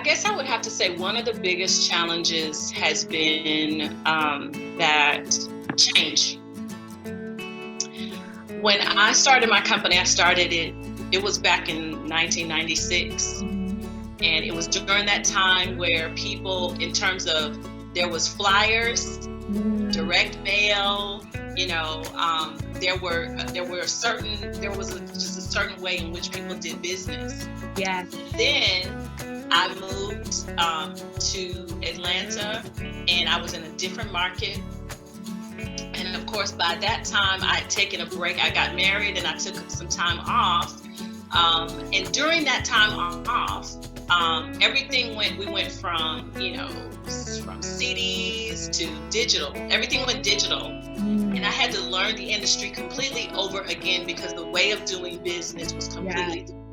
guess I would have to say one of the biggest challenges has been that change. When I started my company, it was back in 1996. And it was during that time where people, in terms of, there was flyers, direct mail, there was just a certain way in which people did business. Yeah. Then I moved to Atlanta, and I was in a different market. And of course, by that time, I had taken a break. I got married, and I took some time off. And during that time off, we went from CDs to digital. Everything went digital. And I had to learn the industry completely over again because the way of doing business was completely different.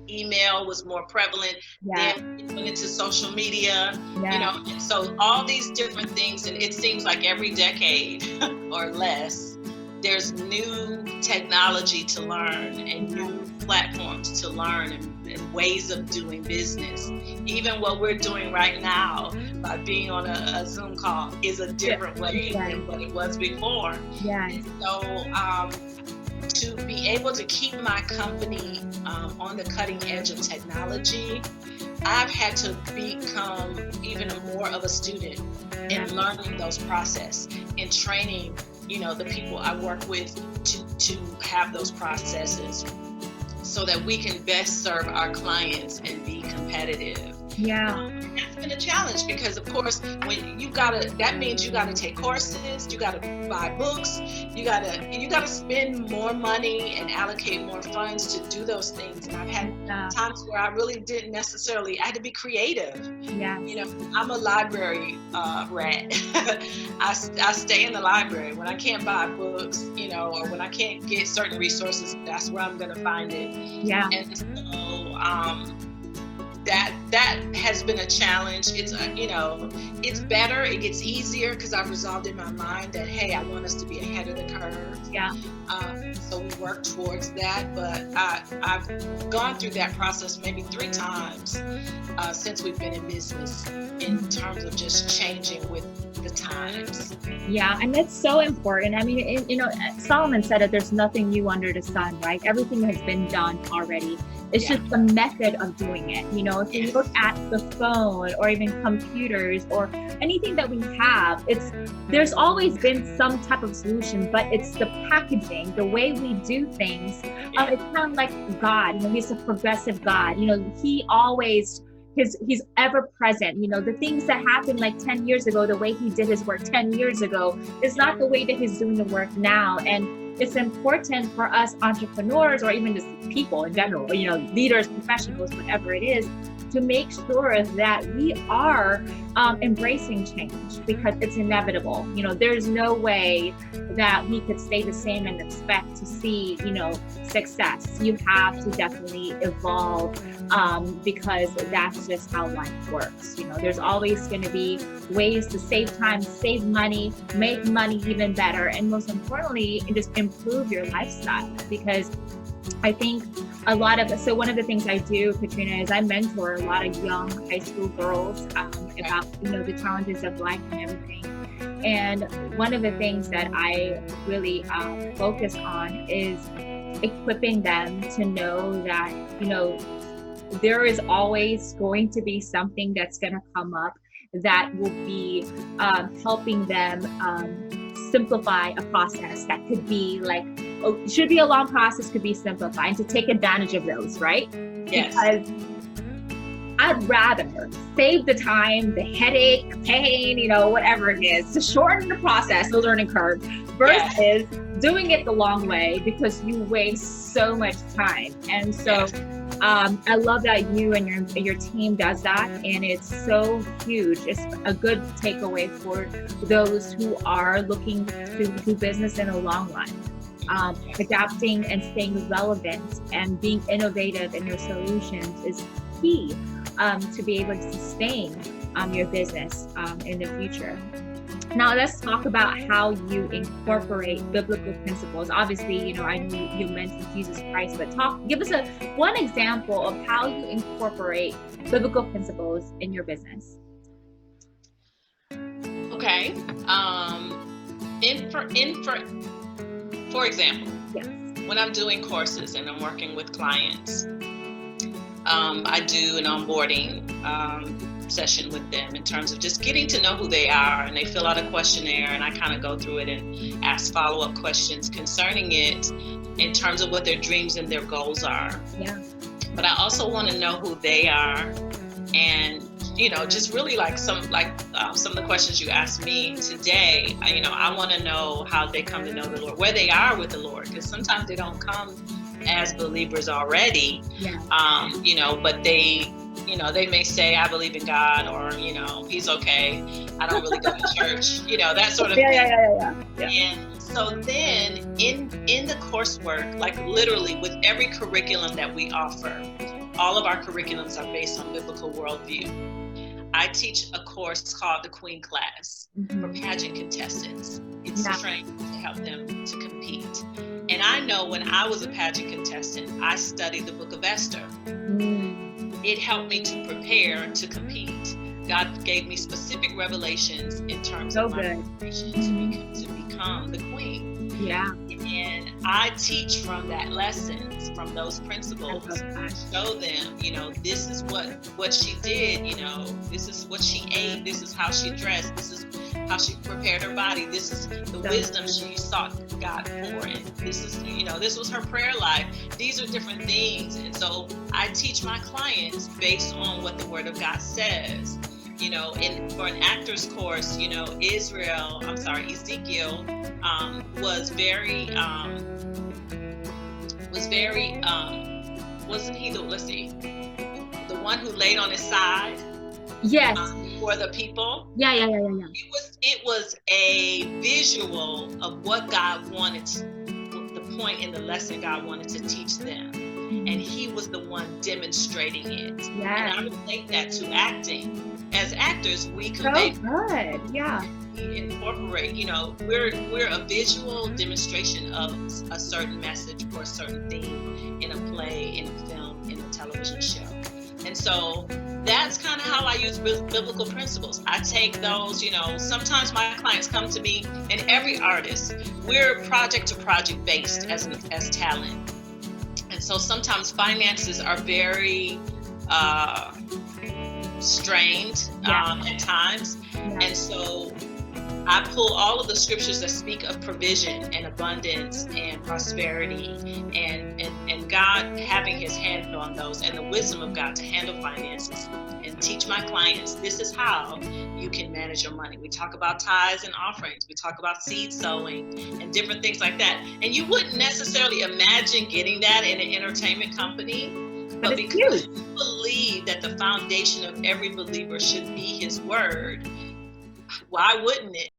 Email was more prevalent. Then it went into social media, and so all these different things, and it seems like every decade or less, there's new technology to learn and new platforms to learn and ways of doing business. Even what we're doing right now by being on a Zoom call is a different way than what it was before. And so to be able to keep my company on the cutting edge of technology, I've had to become even more of a student in learning those processes and training, the people I work with to have those processes so that we can best serve our clients and be competitive. That's been a challenge because, of course, when that means you gotta take courses, you gotta buy books, you gotta spend more money and allocate more funds to do those things. And I've had times where I really didn't necessarily. I had to be creative. I'm a library rat. I stay in the library when I can't buy books, or when I can't get certain resources. That's where I'm gonna find it. And so that has been a challenge. It's it's better. It gets easier because I've resolved in my mind that, hey, I want us to be ahead of the curve. So we work towards that. But I've gone through that process maybe 3 times since we've been in business in terms of just changing with the times. And that's so important. I mean, Solomon said that there's nothing new under the sun, right? Everything has been done already. It's just the method of doing it. If you look at the phone or even computers or anything that we have, there's always been some type of solution, but it's the packaging, the way we do things. It's kind of like God. He's a progressive God. He always. He's ever present. The things that happened like 10 years ago, the way he did his work 10 years ago is not the way that he's doing the work now. And it's important for us entrepreneurs or even just people in general, leaders, professionals, whatever it is, to make sure that we are embracing change because it's inevitable. There's no way that we could stay the same and expect to see, success. You have to definitely evolve because that's just how life works. There's always going to be ways to save time, save money, make money even better, and most importantly, just improve your lifestyle. Because I think one of the things I do, Catrina, is I mentor a lot of young high school girls about, the challenges of life and everything. And one of the things that I really focus on is equipping them to know that, there is always going to be something that's going to come up that will be helping them simplify a process that could be like, should be a long process, could be simplified, and to take advantage of those, right? Because I'd rather save the time, the headache, the pain, whatever it is, to shorten the process, the learning curve, versus doing it the long way because you waste so much time. And so I love that you and your team does that, and it's so huge. It's a good takeaway for those who are looking to do business in the long run. Adapting and staying relevant and being innovative in your solutions is key to be able to sustain your business in the future. Now let's talk about how you incorporate biblical principles. Obviously, you know, I know you mentioned Jesus Christ, but give us one example of how you incorporate biblical principles in your business. Okay. For example, yes. When I'm doing courses and I'm working with clients, I do an onboarding session with them in terms of just getting to know who they are, and they fill out a questionnaire, and I kind of go through it and ask follow-up questions concerning it in terms of what their dreams and their goals are. Yeah. But I also want to know who they are, and you know, just really like some of the questions you asked me today. You know, I want to know how they come to know the Lord, where they are with the Lord, because sometimes they don't come as believers already. Yeah. You know, but they may say, I believe in God, or, you know, he's okay, I don't really go to church, you know, that sort of thing. Yeah. And so then in the coursework, like literally with every curriculum that we offer, all of our curriculums are based on biblical worldview. I teach a course called the Queen Class for pageant contestants. It's trained to help them to compete. And I know when I was a pageant contestant, I studied the book of Esther. It helped me to prepare to compete. God gave me specific revelations in terms of my preparation to become the queen. Yeah. And I teach from that lessons, from those principles. I show them, you know, this is what she did, you know, this is what she ate, this is how she dressed, this is how she prepared her body, this is the wisdom she sought God for, and this is, you know, this was her prayer life. These are different things. And so I teach my clients based on what the Word of God says. You know, for an actor's course, you know, Ezekiel was very, wasn't he the one who laid on his side? Yes. For the people. Yeah. It was a visual of what God wanted, the point in the lesson God wanted to teach them. And he was the one demonstrating it. Yeah. And I relate that to acting. As actors, we convey. So good. Yeah. We incorporate, you know, we're a visual demonstration of a certain message or a certain theme in a play, in a film, in a television show. And so that's kind of how I use biblical principles. I take those, you know, sometimes my clients come to me, and every artist, we're project to project based as talent. And so sometimes finances are very strained at times. And so I pull all of the scriptures that speak of provision and abundance and prosperity and God having his hand on those, and the wisdom of God to handle finances, and teach my clients, this is how you can manage your money. We talk about tithes and offerings. We talk about seed sowing and different things like that. And you wouldn't necessarily imagine getting that in an entertainment company, but because you believe that the foundation of every believer should be his word, why wouldn't it